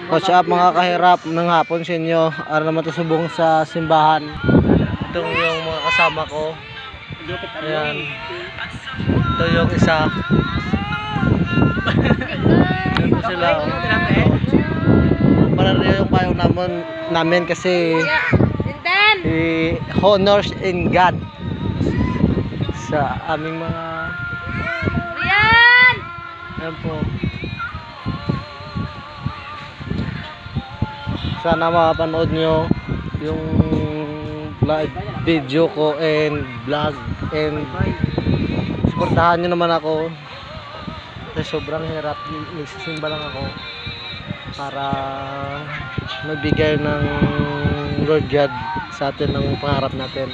What's up mga kahirap ng hapon sa inyo. Ara naman ito subong sa simbahan. Itong yung mga kasama ko. Ayan. Ito yung isa. Ito sila. Para rin yung payo namin kasi honors in God sa aming mga ayan po. Sana mapanood nyo yung live video ko and vlog and suportahan nyo naman ako kasi sobrang hirap, nagsisimba lang ako para magbigay ng Lord God sa atin ng pangarap natin.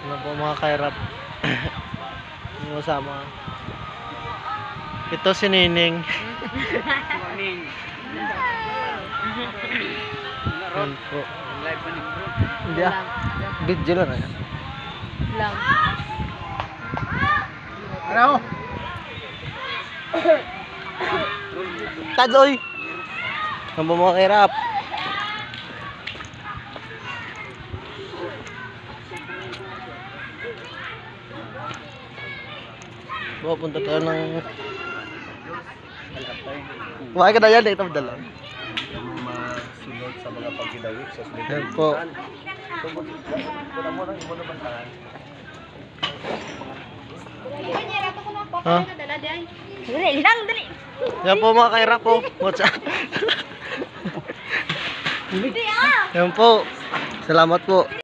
Ano po mga kahirap yung kasama ito si Nining. Yan po. Hindi ah. Video lang ah. Lang. Ano? Tadoy. Ang mga kahirap. Punta tayo ng kumain ka na yan, ito madalang masunod sa mga pagkidawit sa sulit. yan po. Ha? Dali lang, dali. Yan po mga kahirap po. What's up? Yan po. Salamat po.